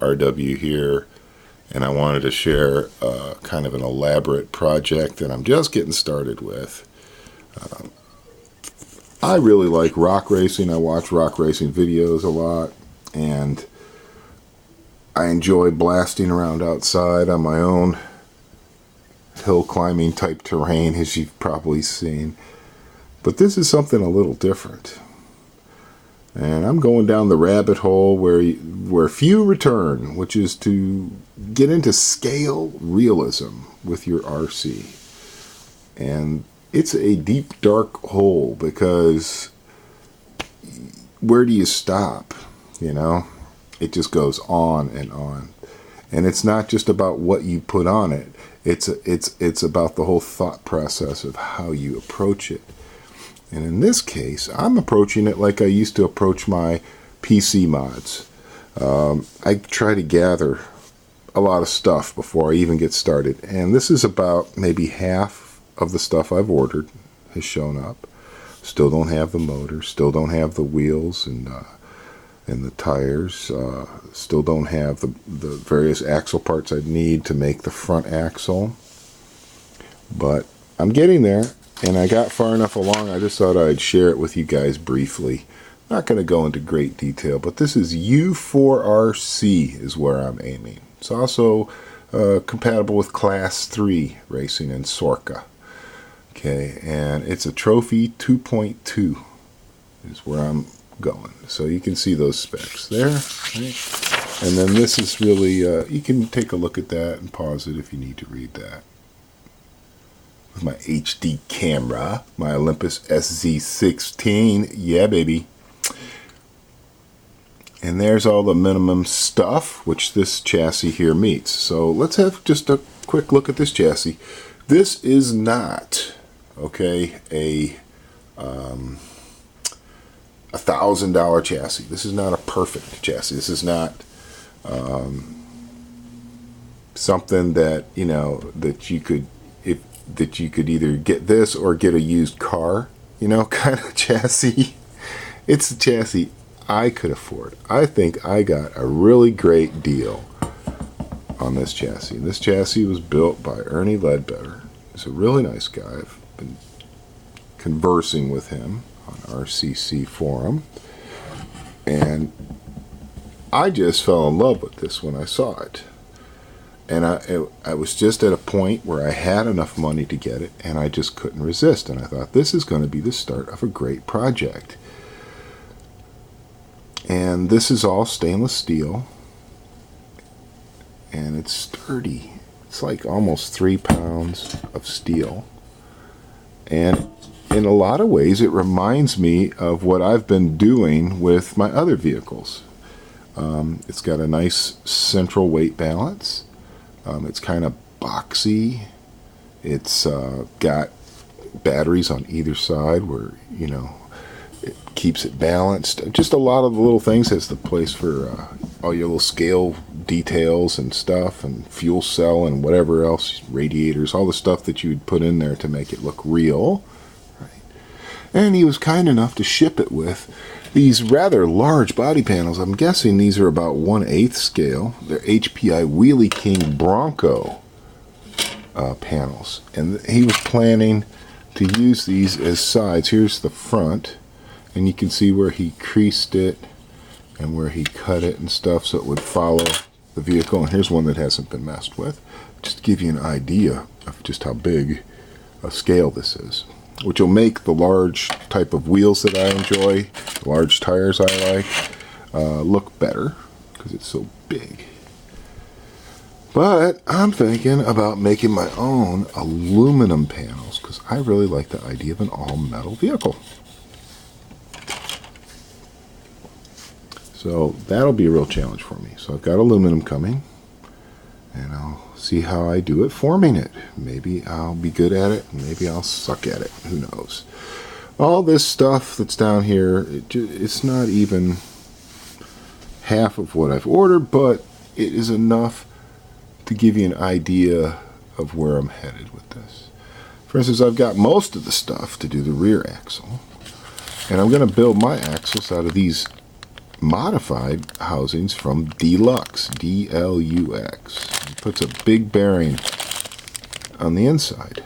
RW here, and I wanted to share kind of an elaborate project that I'm just getting started with. I really like rock racing. I watch rock racing videos a lot, and I enjoy blasting around outside on my own hill climbing type terrain, as you've probably seen. But this is something a little different. And I'm going down the rabbit hole where few return, which is to get into scale realism with your RC. And it's a deep, dark hole, because where do you stop? You know, it just goes on and on. And it's not just about what you put on it. It's about the whole thought process of how you approach it. And in this case, I'm approaching it like I used to approach my PC mods. I try to gather a lot of stuff before I even get started. And this is about maybe half of the stuff I've ordered has shown up. Still don't have the motor. Still don't have the wheels and the tires. Still don't have the various axle parts I need to make the front axle. But I'm getting there. And I got far enough along, I just thought I'd share it with you guys briefly. Not going to go into great detail, but this is U4RC is where I'm aiming. It's also compatible with Class 3 racing in Sorka. Okay, and it's a Trophy 2.2 is where I'm going. So you can see those specs there. Right? And then this is really, you can take a look at that and pause it if you need to read that. With my HD camera, my Olympus SZ16, yeah baby. And there's all the minimum stuff which this chassis here meets. So let's have just a quick look at this chassis. This is not, okay, a $1,000 chassis. This is not a perfect chassis. This is not something that, you know, that you could either get this or get a used car, you know, kind of chassis. It's a chassis I could afford. I think I got a really great deal on this chassis. This chassis was built by Ernie Ledbetter. He's a really nice guy. I've been conversing with him on RCC forum, and I just fell in love with this when I saw it. And I was just at a point where I had enough money to get it, and I just couldn't resist. And I thought, this is going to be the start of a great project. And this is all stainless steel. And it's sturdy. It's like almost 3 pounds of steel. And in a lot of ways, it reminds me of what I've been doing with my other vehicles. It's got a nice central weight balance. It's kind of boxy. It's got batteries on either side where, you know, it keeps it balanced. Just a lot of the little things. Has the place for all your little scale details and stuff, and fuel cell and whatever else, radiators, all the stuff that you would put in there to make it look real. Right. And he was kind enough to ship it with these rather large body panels. I'm guessing these are about 1/8 scale. They're HPI Wheelie King Bronco panels. And he was planning to use these as sides. Here's the front. And you can see where he creased it and where he cut it and stuff so it would follow the vehicle. And here's one that hasn't been messed with. Just to give you an idea of just how big a scale this is, which will make the large type of wheels that I enjoy, the large tires I like, look better because it's so big. But I'm thinking about making my own aluminum panels because I really like the idea of an all-metal vehicle. So that'll be a real challenge for me. So I've got aluminum coming, and I'll see how I do it forming it. Maybe I'll be good at it, maybe I'll suck at it. Who knows? All this stuff that's down here, it's not even half of what I've ordered, but it is enough to give you an idea of where I'm headed with this. For instance, I've got most of the stuff to do the rear axle, and I'm going to build my axles out of these modified housings from Dlux, D-L-U-X. It puts a big bearing on the inside,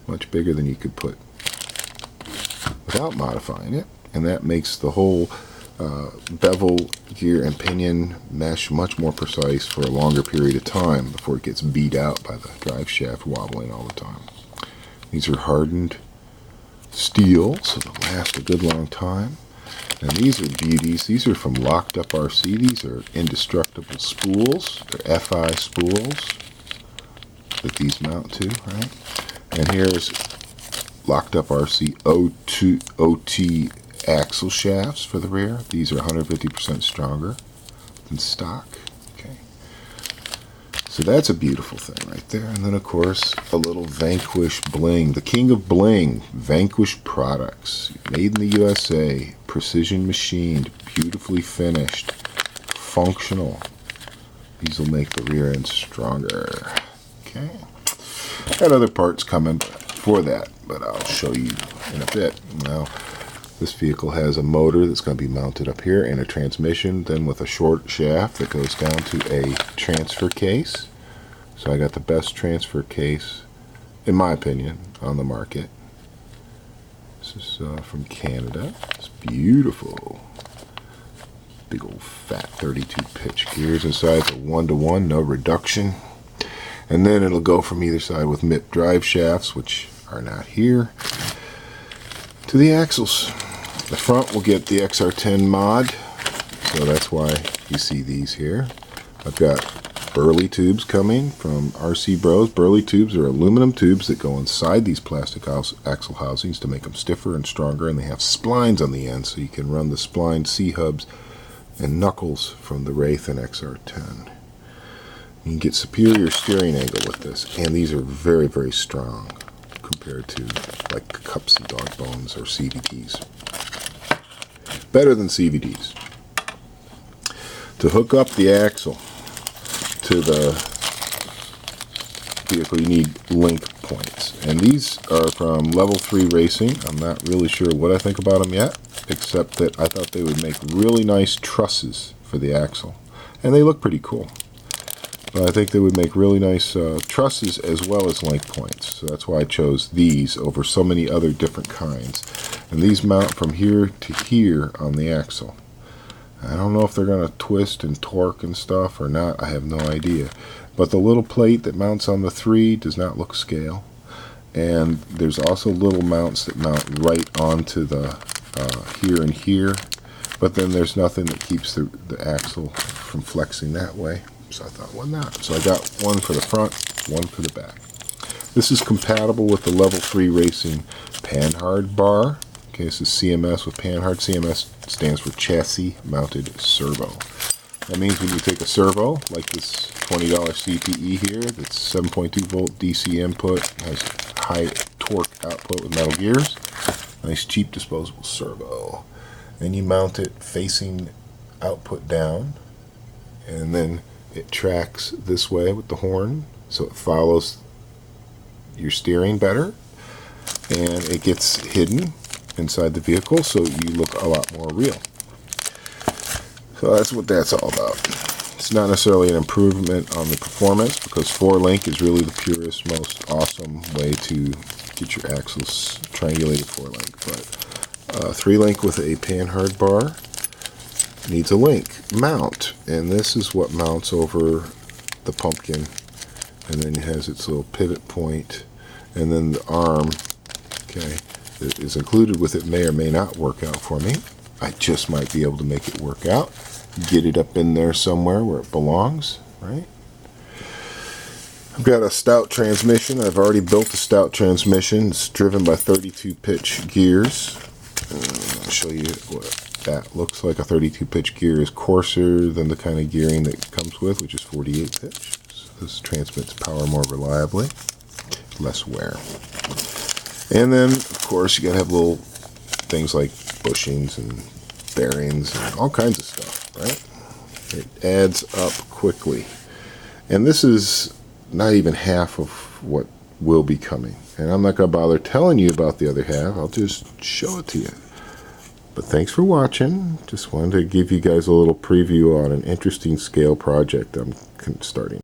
much bigger than you could put without modifying it, and that makes the whole bevel, gear, and pinion mesh much more precise for a longer period of time before it gets beat out by the drive shaft wobbling all the time. These are hardened steel, so they'll last a good long time. And these are beauties. These are from Locked Up RC. These are indestructible spools. They're FI spools that these mount to, right? And here's Locked Up RC OT axle shafts for the rear. These are 150% stronger than stock. Okay, so that's a beautiful thing right there. And then of course a little Vanquish bling, the king of bling, Vanquish Products, made in the USA, precision machined, beautifully finished, functional. These will make the rear end stronger. Okay, got other parts coming for that, but I'll show you in a bit. Now, this vehicle has a motor that's going to be mounted up here and a transmission, then with a short shaft that goes down to a transfer case. So I got the best transfer case, in my opinion, on the market. This is from Canada. It's beautiful. Big old fat 32 pitch gears inside. It's a 1-to-1, no reduction. And then it'll go from either side with MIP drive shafts, which are not here, to the axles. The front will get the XR10 mod, so that's why you see these here. I've got burley tubes coming from RC Bros. Burley tubes are aluminum tubes that go inside these plastic axle housings to make them stiffer and stronger, and they have splines on the end so you can run the spline C-hubs and knuckles from the Wraith and XR10. You can get superior steering angle with this, and these are very, very strong compared to like cups and dog bones or CVTs. Better than CVTs. To hook up the axle to the vehicle, you need link points, and these are from Level 3 Racing. I'm not really sure what I think about them yet, except that I thought they would make really nice trusses for the axle, and they look pretty cool. I think they would make really nice trusses as well as link points. So that's why I chose these over so many other different kinds. And these mount from here to here on the axle. I don't know if they're going to twist and torque and stuff or not. I have no idea. But the little plate that mounts on the 3 does not look scale. And there's also little mounts that mount right onto the here and here. But then there's nothing that keeps the axle from flexing that way. So I thought, why not? So I got one for the front, one for the back. This is compatible with the Level 3 Racing Panhard bar. Okay, this is CMS with Panhard. CMS stands for Chassis Mounted Servo. That means when you take a servo, like this $20 CPE here, that's 7.2 volt DC input, has high torque output with metal gears, nice cheap disposable servo. Then you mount it facing output down, and then it tracks this way with the horn, so it follows your steering better, and it gets hidden inside the vehicle so you look a lot more real. So that's what that's all about. It's not necessarily an improvement on the performance, because 4-link is really the purest, most awesome way to get your axles triangulated 4-link, but 3-link with a Panhard bar needs a link mount, and this is what mounts over the pumpkin, and then it has its little pivot point, and then the arm, okay, that is included with it may or may not work out for me. I just might be able to make it work out, get it up in there somewhere where it belongs, right? I've got a Stout transmission. I've already built a Stout transmission. It's driven by 32 pitch gears. I'll show you what that looks like. A 32 pitch gear is coarser than the kind of gearing that it comes with, which is 48 pitch. So this transmits power more reliably, less wear. And then, of course, you gotta have little things like bushings and bearings and all kinds of stuff, right? It adds up quickly. And this is not even half of what will be coming. And I'm not gonna bother telling you about the other half. I'll just show it to you. But thanks for watching. Just wanted to give you guys a little preview on an interesting scale project I'm starting.